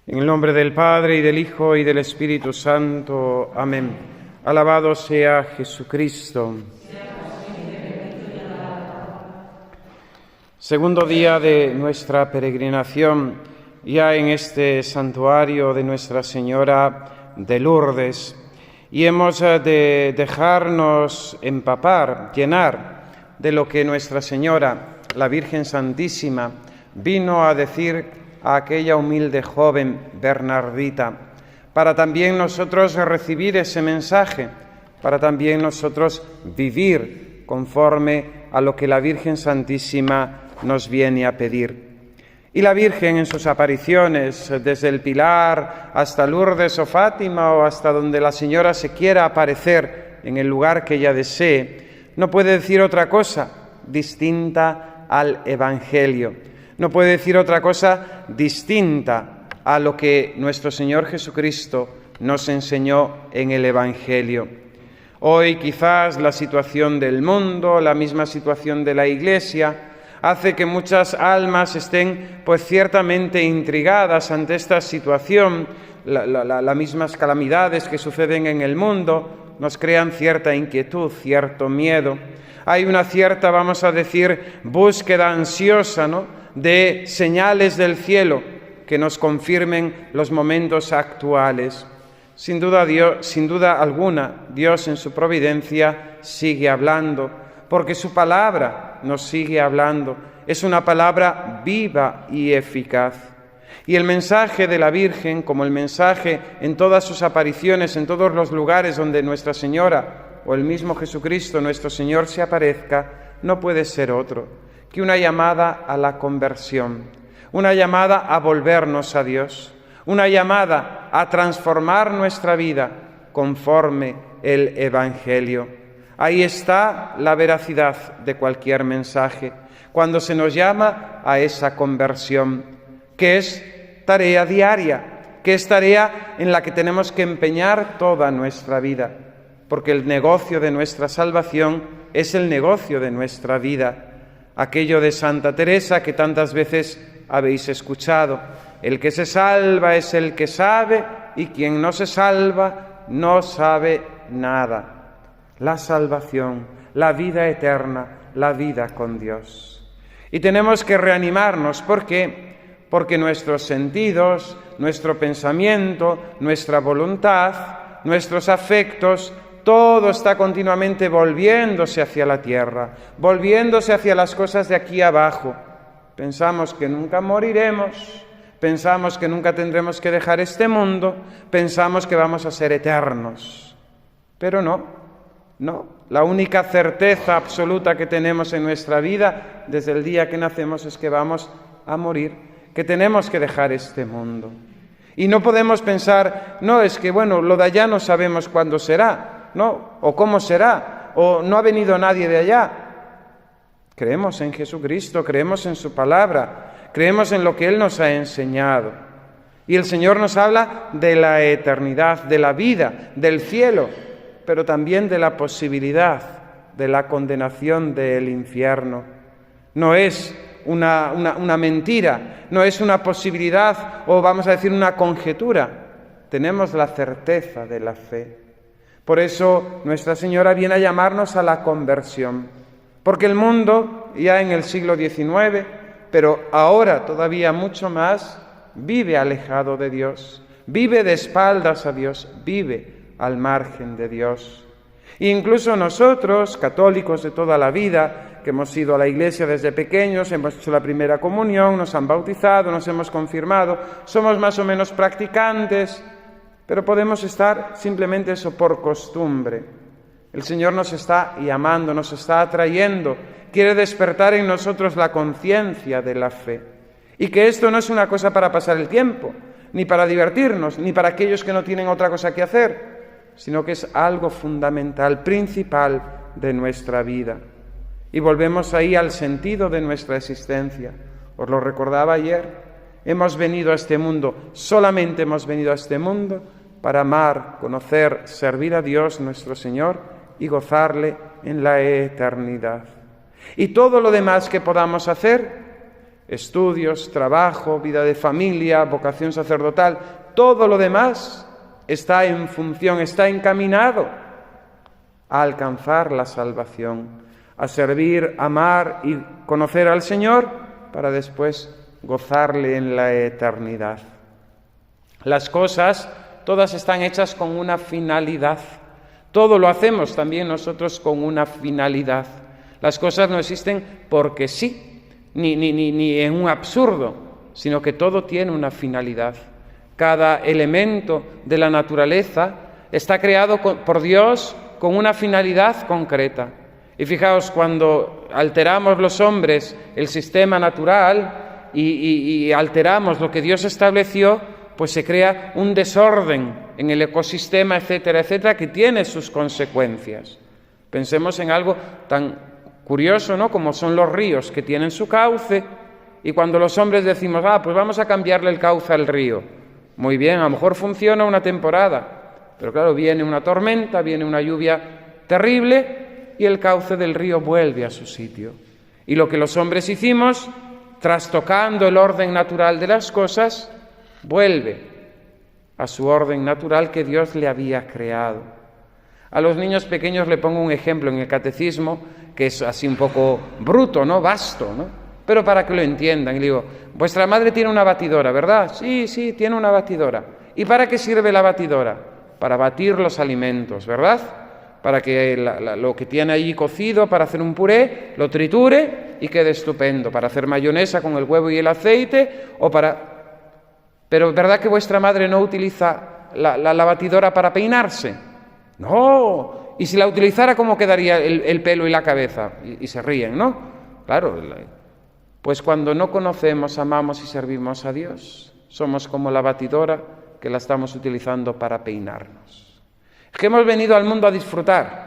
En el nombre del Padre, y del Hijo, y del Espíritu Santo. Amén. Alabado sea Jesucristo. Segundo día de nuestra peregrinación, ya en este santuario de Nuestra Señora de Lourdes. Y hemos de dejarnos empapar, llenar de lo que Nuestra Señora, la Virgen Santísima, vino a decir a aquella humilde joven Bernardita, para también nosotros recibir ese mensaje, para también nosotros vivir conforme a lo que la Virgen Santísima nos viene a pedir. Y la Virgen en sus apariciones, desde el Pilar hasta Lourdes o Fátima o hasta donde la Señora se quiera aparecer en el lugar que ella desee, no puede decir otra cosa distinta al Evangelio. No puede decir otra cosa distinta a lo que nuestro Señor Jesucristo nos enseñó en el Evangelio. Hoy quizás la situación del mundo, la misma situación de la Iglesia, hace que muchas almas estén ciertamente intrigadas ante esta situación. Las mismas calamidades que suceden en el mundo nos crean cierta inquietud, cierto miedo. Hay una cierta, vamos a decir, búsqueda ansiosa, de señales del cielo que nos confirmen los momentos actuales. Sin duda alguna, Dios en su providencia sigue hablando, porque su palabra nos sigue hablando. Es una palabra viva y eficaz. Y el mensaje de la Virgen, como el mensaje en todas sus apariciones, en todos los lugares donde Nuestra Señora o el mismo Jesucristo, nuestro Señor, se aparezca, no puede ser otro que una llamada a la conversión, una llamada a volvernos a Dios, una llamada a transformar nuestra vida conforme el Evangelio. Ahí está la veracidad de cualquier mensaje, cuando se nos llama a esa conversión, que es tarea diaria, que es tarea en la que tenemos que empeñar toda nuestra vida, porque el negocio de nuestra salvación es el negocio de nuestra vida. Aquello de Santa Teresa que tantas veces habéis escuchado: el que se salva es el que sabe, y quien no se salva no sabe nada. La salvación, la vida eterna, la vida con Dios. Y tenemos que reanimarnos. ¿Por qué? Porque nuestros sentidos, nuestro pensamiento, nuestra voluntad, nuestros afectos, todo está continuamente volviéndose hacia la tierra, volviéndose hacia las cosas de aquí abajo. Pensamos que nunca moriremos, pensamos que nunca tendremos que dejar este mundo, pensamos que vamos a ser eternos. Pero no. La única certeza absoluta que tenemos en nuestra vida desde el día que nacemos es que vamos a morir, que tenemos que dejar este mundo. Y no podemos pensar, es que lo de allá no sabemos cuándo será. O cómo será, o no ha venido nadie de allá. Creemos en Jesucristo, creemos en su palabra, creemos en lo que Él nos ha enseñado. Y el Señor nos habla de la eternidad, de la vida, del cielo, pero también de la posibilidad de la condenación del infierno. No es una mentira, no es una posibilidad o vamos a decir una conjetura. Tenemos la certeza de la fe. Por eso Nuestra Señora viene a llamarnos a la conversión, porque el mundo, ya en el siglo XIX, pero ahora todavía mucho más, vive alejado de Dios, vive de espaldas a Dios, vive al margen de Dios. E incluso nosotros, católicos de toda la vida, que hemos ido a la iglesia desde pequeños, hemos hecho la primera comunión, nos han bautizado, nos hemos confirmado, somos más o menos practicantes, pero podemos estar simplemente eso por costumbre. El Señor nos está llamando, nos está atrayendo, quiere despertar en nosotros la conciencia de la fe. Y que esto no es una cosa para pasar el tiempo, ni para divertirnos, ni para aquellos que no tienen otra cosa que hacer, sino que es algo fundamental, principal de nuestra vida. Y volvemos ahí al sentido de nuestra existencia. Os lo recordaba ayer. Hemos venido a este mundo, solamente hemos venido a este mundo para amar, conocer, servir a Dios nuestro Señor y gozarle en la eternidad. Y todo lo demás que podamos hacer estudios, trabajo, vida de familia, vocación sacerdotal, todo lo demás está en función, está encaminado a alcanzar la salvación, a servir, amar y conocer al Señor para después gozarle en la eternidad. Las cosas todas están hechas con una finalidad. Todo lo hacemos también nosotros con una finalidad. Las cosas no existen porque sí, ni en un absurdo, sino que todo tiene una finalidad. Cada elemento de la naturaleza está creado por Dios con una finalidad concreta. Y fijaos, cuando alteramos los hombres el sistema natural y alteramos lo que Dios estableció, pues se crea un desorden en el ecosistema, etcétera, etcétera, que tiene sus consecuencias. Pensemos en algo tan curioso, ¿no?, como son los ríos, que tienen su cauce, y cuando los hombres decimos, pues vamos a cambiarle el cauce al río. Muy bien, a lo mejor funciona una temporada, pero claro, viene una tormenta, viene una lluvia terrible, y el cauce del río vuelve a su sitio. Y lo que los hombres hicimos, trastocando el orden natural de las cosas, vuelve a su orden natural que Dios le había creado. A los niños pequeños le pongo un ejemplo en el catecismo, que es así un poco bruto, ¿no?, vasto, ¿no?, pero para que lo entiendan. Y le digo, vuestra madre tiene una batidora, ¿verdad? Sí, tiene una batidora. ¿Y para qué sirve la batidora? Para batir los alimentos, ¿verdad? Para que lo que tiene allí cocido para hacer un puré, lo triture y quede estupendo, para hacer mayonesa con el huevo y el aceite, Pero ¿verdad que vuestra madre no utiliza la batidora para peinarse? No. Y si la utilizara, ¿cómo quedaría el pelo y la cabeza? Y se ríen, ¿no? Claro. Pues cuando no conocemos, amamos y servimos a Dios, somos como la batidora que la estamos utilizando para peinarnos. Es que hemos venido al mundo a disfrutar.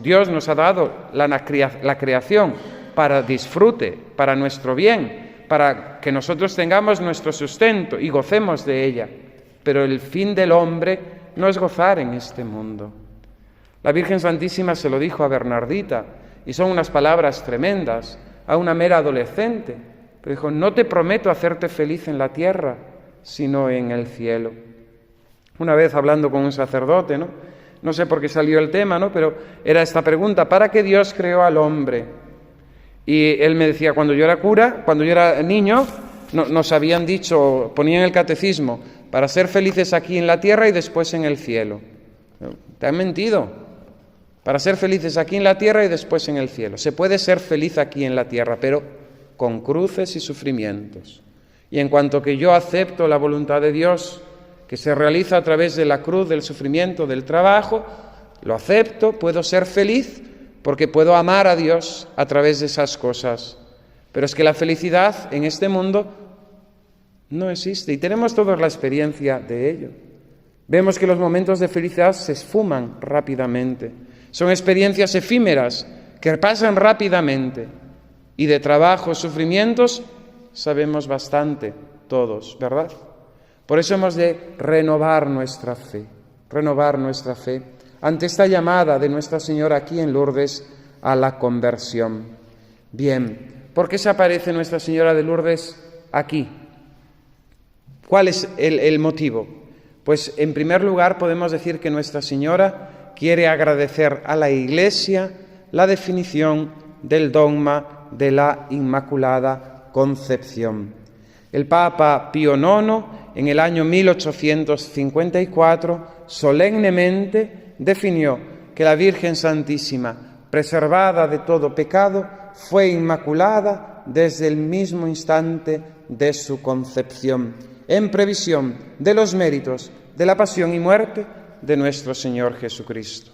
Dios nos ha dado la creación para disfrute, para nuestro bien, para que nosotros tengamos nuestro sustento y gocemos de ella. Pero el fin del hombre no es gozar en este mundo. La Virgen Santísima se lo dijo a Bernardita, y son unas palabras tremendas, a una mera adolescente. Pero dijo, no te prometo hacerte feliz en la tierra, sino en el cielo. Una vez hablando con un sacerdote, no sé por qué salió el tema, pero era esta pregunta, ¿para qué Dios creó al hombre? Y él me decía, cuando yo era cura, cuando yo era niño, nos habían dicho, ponían el catecismo, para ser felices aquí en la tierra y después en el cielo. Te han mentido. Para ser felices aquí en la tierra y después en el cielo. Se puede ser feliz aquí en la tierra, pero con cruces y sufrimientos. Y en cuanto que yo acepto la voluntad de Dios, que se realiza a través de la cruz, del sufrimiento, del trabajo, lo acepto, puedo ser feliz porque puedo amar a Dios a través de esas cosas. Pero es que la felicidad en este mundo no existe y tenemos todos la experiencia de ello. Vemos que los momentos de felicidad se esfuman rápidamente. Son experiencias efímeras que pasan rápidamente. Y de trabajos, sufrimientos, sabemos bastante todos, ¿verdad? Por eso hemos de renovar nuestra fe ante esta llamada de Nuestra Señora aquí en Lourdes a la conversión. Bien, ¿por qué se aparece Nuestra Señora de Lourdes aquí? ¿Cuál es el motivo? Pues en primer lugar podemos decir que Nuestra Señora quiere agradecer a la Iglesia la definición del dogma de la Inmaculada Concepción. El Papa Pío IX, en el año 1854, solemnemente definió que la Virgen Santísima, preservada de todo pecado, fue inmaculada desde el mismo instante de su concepción, en previsión de los méritos de la pasión y muerte de nuestro Señor Jesucristo.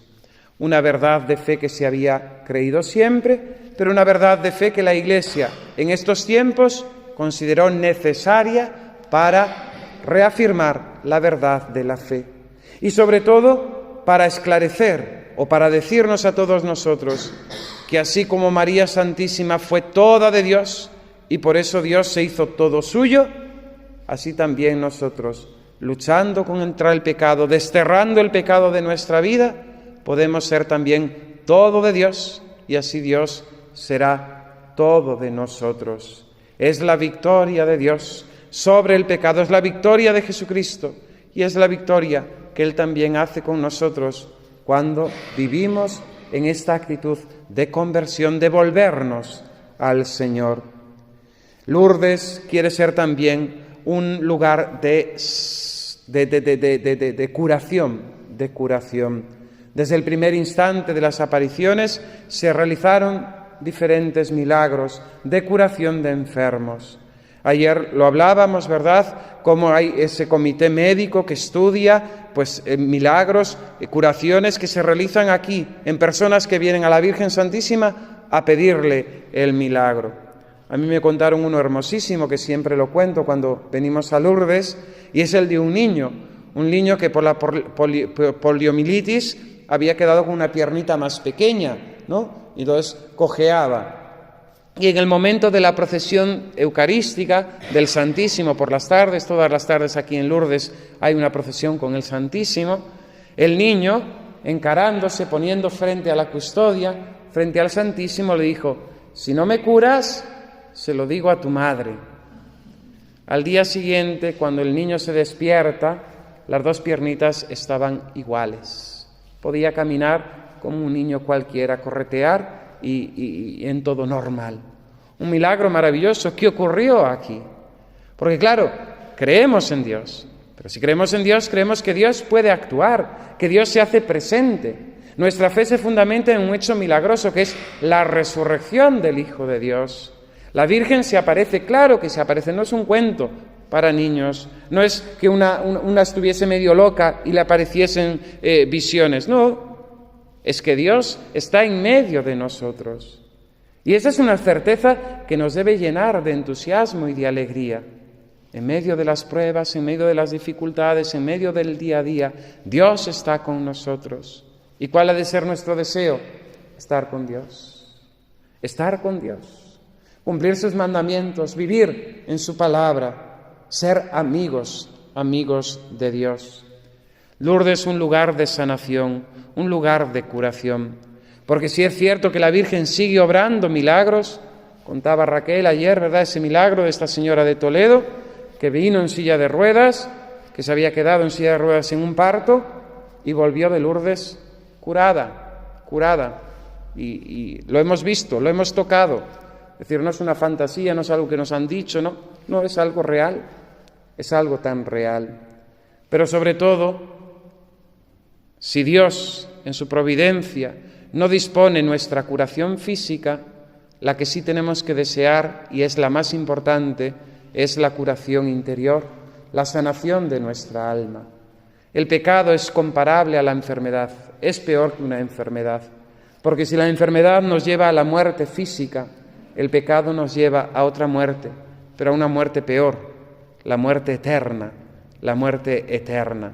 Una verdad de fe que se había creído siempre, pero una verdad de fe que la Iglesia en estos tiempos consideró necesaria para reafirmar la verdad de la fe y sobre todo para esclarecer o para decirnos a todos nosotros que así como María Santísima fue toda de Dios y por eso Dios se hizo todo suyo, así también nosotros, luchando contra el pecado, desterrando el pecado de nuestra vida, podemos ser también todo de Dios y así Dios será todo de nosotros. Es la victoria de Dios sobre el pecado, es la victoria de Jesucristo y es la victoria que Él también hace con nosotros cuando vivimos en esta actitud de conversión, de volvernos al Señor. Lourdes quiere ser también un lugar de curación. Desde el primer instante de las apariciones se realizaron diferentes milagros de curación de enfermos. Ayer lo hablábamos, ¿verdad?, cómo hay ese comité médico que estudia milagros, curaciones que se realizan aquí en personas que vienen a la Virgen Santísima a pedirle el milagro. A mí me contaron uno hermosísimo que siempre lo cuento cuando venimos a Lourdes, y es el de un niño que por la poliomielitis había quedado con una piernita más pequeña, ¿no? Y entonces cojeaba. Y en el momento de la procesión eucarística del Santísimo por las tardes, todas las tardes aquí en Lourdes hay una procesión con el Santísimo, el niño, encarándose, poniendo frente a la custodia, frente al Santísimo, le dijo: si no me curas, se lo digo a tu madre. Al día siguiente, cuando el niño se despierta, las dos piernitas estaban iguales. Podía caminar como un niño cualquiera, corretear y en todo normal. Un milagro maravilloso. ¿Qué ocurrió aquí? Porque claro, creemos en Dios, pero si creemos en Dios, creemos que Dios puede actuar, que Dios se hace presente. Nuestra fe se fundamenta en un hecho milagroso que es la resurrección del Hijo de Dios. La Virgen se aparece, claro que se aparece, no es un cuento para niños, no es que una estuviese medio loca y le apareciesen visiones, no. Es que Dios está en medio de nosotros. Y esa es una certeza que nos debe llenar de entusiasmo y de alegría. En medio de las pruebas, en medio de las dificultades, en medio del día a día, Dios está con nosotros. ¿Y cuál ha de ser nuestro deseo? Estar con Dios. Estar con Dios. Cumplir sus mandamientos, vivir en su palabra, ser amigos de Dios. Lourdes es un lugar de sanación, un lugar de curación. Porque si es cierto que la Virgen sigue obrando milagros, contaba Raquel ayer, ¿verdad?, ese milagro de esta señora de Toledo, que vino en silla de ruedas, que se había quedado en silla de ruedas en un parto y volvió de Lourdes curada. Y lo hemos visto, lo hemos tocado. Es decir, no es una fantasía, no es algo que nos han dicho, no, es algo real, es algo tan real. Pero sobre todo, si Dios, en su providencia, no dispone nuestra curación física, la que sí tenemos que desear, y es la más importante, es la curación interior, la sanación de nuestra alma. El pecado es comparable a la enfermedad, es peor que una enfermedad, porque si la enfermedad nos lleva a la muerte física, el pecado nos lleva a otra muerte, pero a una muerte peor, la muerte eterna, la muerte eterna.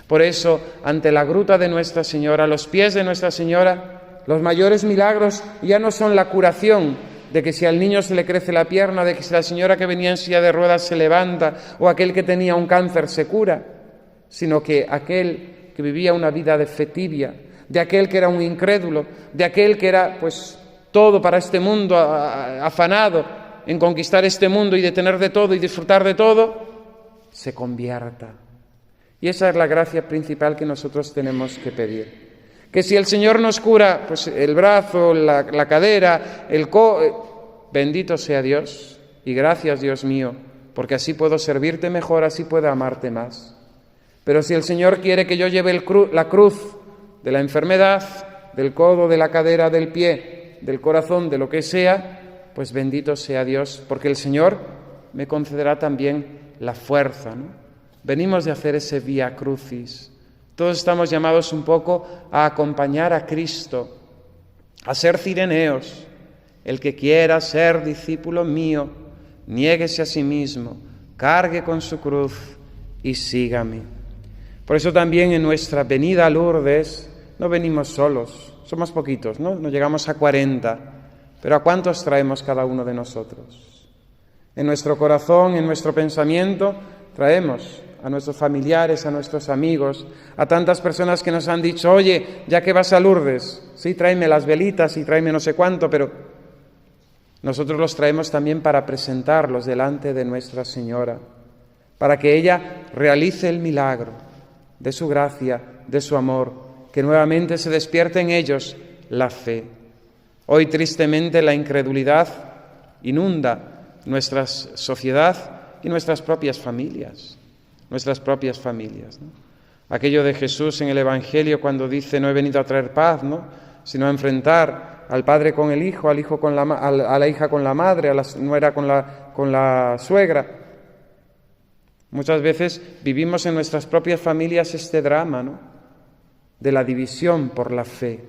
Por eso, ante la gruta de Nuestra Señora, a los pies de Nuestra Señora, los mayores milagros ya no son la curación de que si al niño se le crece la pierna, de que si la señora que venía en silla de ruedas se levanta, o aquel que tenía un cáncer se cura, sino que aquel que vivía una vida de fe tibia, de aquel que era un incrédulo, de aquel que era todo para este mundo, afanado en conquistar este mundo y de tener de todo y disfrutar de todo, se convierta. Y esa es la gracia principal que nosotros tenemos que pedir. Que si el Señor nos cura el brazo, la cadera, bendito sea Dios y gracias, Dios mío, porque así puedo servirte mejor, así puedo amarte más. Pero si el Señor quiere que yo lleve la cruz de la enfermedad, del codo, de la cadera, del pie, del corazón, de lo que sea, pues bendito sea Dios, porque el Señor me concederá también la fuerza, ¿no? Venimos de hacer ese Vía Crucis. Todos estamos llamados un poco a acompañar a Cristo, a ser cireneos. El que quiera ser discípulo mío, niéguese a sí mismo, cargue con su cruz y sígame. Por eso también en nuestra venida a Lourdes no venimos solos, somos poquitos, ¿no? No llegamos a 40, pero ¿a cuántos traemos cada uno de nosotros? En nuestro corazón, en nuestro pensamiento, traemos a nuestros familiares, a nuestros amigos, a tantas personas que nos han dicho: oye, ya que vas a Lourdes, sí, tráeme las velitas y tráeme no sé cuánto, pero nosotros los traemos también para presentarlos delante de Nuestra Señora, para que ella realice el milagro de su gracia, de su amor, que nuevamente se despierte en ellos la fe. Hoy tristemente la incredulidad inunda nuestra sociedad y nuestras propias familias, ¿no? Aquello de Jesús en el Evangelio cuando dice: no he venido a traer paz, ¿no?, sino a enfrentar al padre con el hijo, al hijo con a la hija con la madre, a la nuera con la suegra. Muchas veces vivimos en nuestras propias familias este drama, ¿no?, de la división por la fe,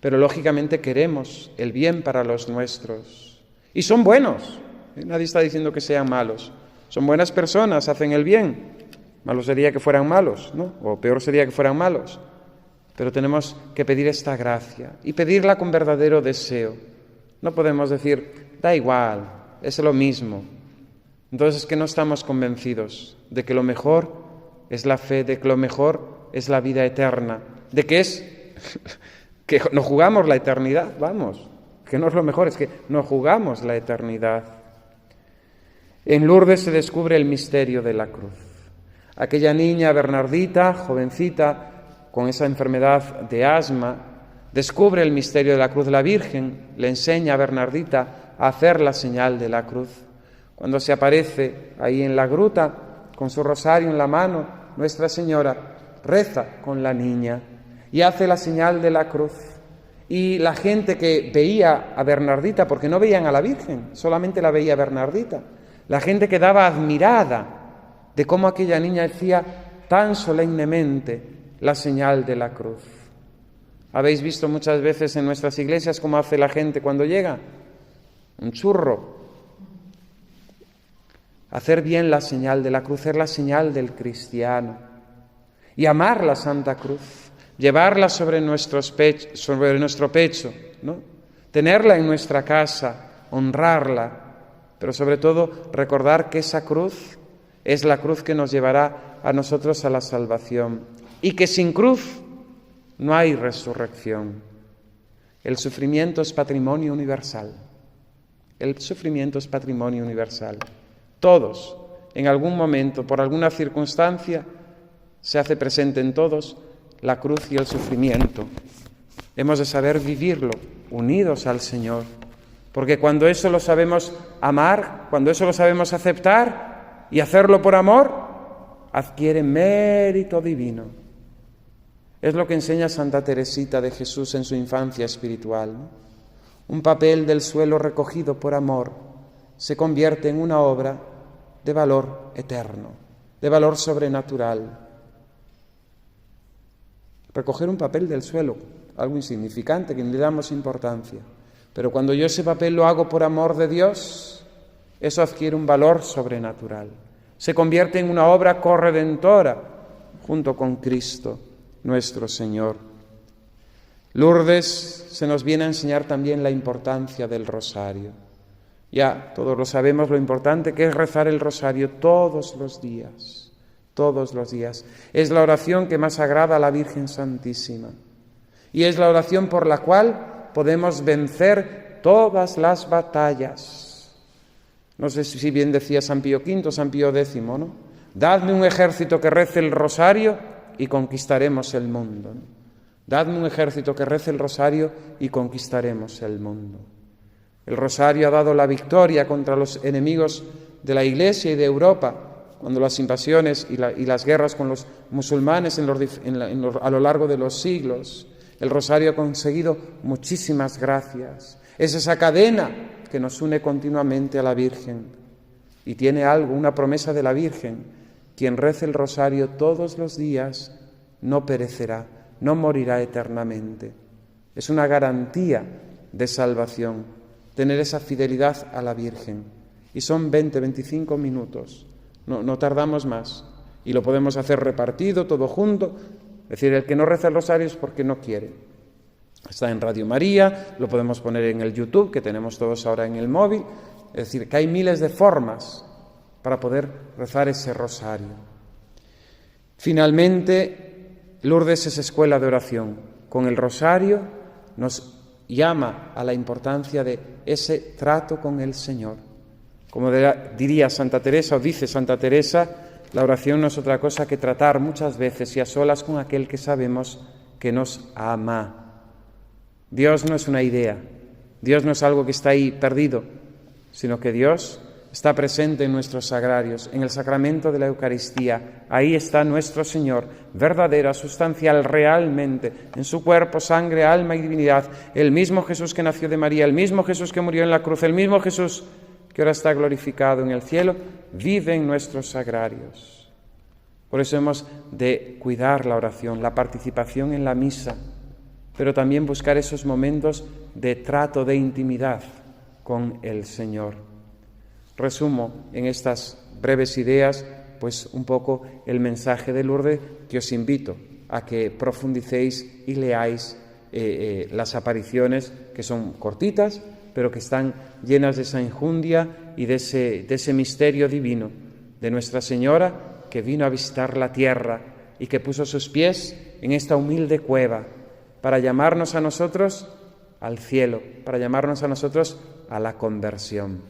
pero lógicamente queremos el bien para los nuestros. Y son buenos, nadie está diciendo que sean malos, son buenas personas, hacen el bien. Malo sería que fueran malos, ¿no?, o peor sería que fueran malos. Pero tenemos que pedir esta gracia y pedirla con verdadero deseo. No podemos decir: da igual, es lo mismo. Entonces es que no estamos convencidos de que lo mejor es la fe, de que lo mejor es la vida eterna, de que es que nos jugamos la eternidad, vamos, que no es lo mejor, es que nos jugamos la eternidad. En Lourdes se descubre el misterio de la cruz. Aquella niña Bernardita, jovencita, con esa enfermedad de asma, descubre el misterio de la cruz. La Virgen le enseña a Bernardita a hacer la señal de la cruz. Cuando se aparece ahí en la gruta, con su rosario en la mano, Nuestra Señora reza con la niña y hace la señal de la cruz. Y la gente que veía a Bernardita, porque no veían a la Virgen, solamente la veía Bernardita, la gente quedaba admirada de cómo aquella niña hacía tan solemnemente la señal de la cruz. ¿Habéis visto muchas veces en nuestras iglesias cómo hace la gente cuando llega? Un churro. Hacer bien la señal de la cruz es la señal del cristiano. Y amar la Santa Cruz, llevarla sobre nuestro pecho, ¿no?, tenerla en nuestra casa, honrarla, pero sobre todo recordar que esa cruz es la cruz que nos llevará a nosotros a la salvación y que sin cruz no hay resurrección. El sufrimiento es patrimonio universal. El sufrimiento es patrimonio universal. Todos, en algún momento, por alguna circunstancia, se hace presente en todos la cruz y el sufrimiento. Hemos de saber vivirlo unidos al Señor, porque cuando eso lo sabemos amar, cuando eso lo sabemos aceptar y hacerlo por amor, adquiere mérito divino. Es lo que enseña Santa Teresita de Jesús en su infancia espiritual, ¿no? Un papel del suelo recogido por amor se convierte en una obra de valor eterno, de valor sobrenatural. Recoger un papel del suelo, algo insignificante, que no le damos importancia. Pero cuando yo ese papel lo hago por amor de Dios, eso adquiere un valor sobrenatural. Se convierte en una obra corredentora junto con Cristo, nuestro Señor. Lourdes se nos viene a enseñar también la importancia del rosario. Ya todos lo sabemos lo importante que es rezar el rosario todos los días, todos los días. Es la oración que más agrada a la Virgen Santísima y es la oración por la cual podemos vencer todas las batallas. No sé si bien decía San Pío V, San Pío X, ¿no? Dadme un ejército que rece el rosario y conquistaremos el mundo, ¿no? Dadme un ejército que rece el rosario y conquistaremos el mundo. El rosario ha dado la victoria contra los enemigos de la Iglesia y de Europa, cuando las invasiones y las guerras con los musulmanes a lo largo de los siglos. El rosario ha conseguido muchísimas gracias. Es esa cadena que nos une continuamente a la Virgen. Y tiene algo, una promesa de la Virgen: quien rece el rosario todos los días no perecerá, no morirá eternamente. Es una garantía de salvación, tener esa fidelidad a la Virgen. Y son 20-25 minutos, no tardamos más. Y lo podemos hacer repartido, todo junto. Es decir, el que no reza el rosario es porque no quiere. Está en Radio María, lo podemos poner en el YouTube, que tenemos todos ahora en el móvil. Es decir, que hay miles de formas para poder rezar ese rosario. Finalmente, Lourdes es escuela de oración. Con el rosario nos llama a la importancia de ese trato con el Señor. Como diría Santa Teresa, o dice Santa Teresa, la oración no es otra cosa que tratar muchas veces y a solas con aquel que sabemos que nos ama. Dios no es una idea, Dios no es algo que está ahí perdido, sino que Dios está presente en nuestros sagrarios, en el sacramento de la Eucaristía. Ahí está nuestro Señor, verdadera, sustancial, realmente, en su cuerpo, sangre, alma y divinidad. El mismo Jesús que nació de María, el mismo Jesús que murió en la cruz, el mismo Jesús que ahora está glorificado en el cielo, vive en nuestros sagrarios. Por eso hemos de cuidar la oración, la participación en la misa, pero también buscar esos momentos de trato, de intimidad con el Señor. Resumo en estas breves ideas, pues un poco el mensaje de Lourdes, que os invito a que profundicéis y leáis las apariciones, que son cortitas, pero que están llenas de esa enjundia y de ese misterio divino de Nuestra Señora, que vino a visitar la tierra y que puso sus pies en esta humilde cueva para llamarnos a nosotros al cielo, para llamarnos a nosotros a la conversión.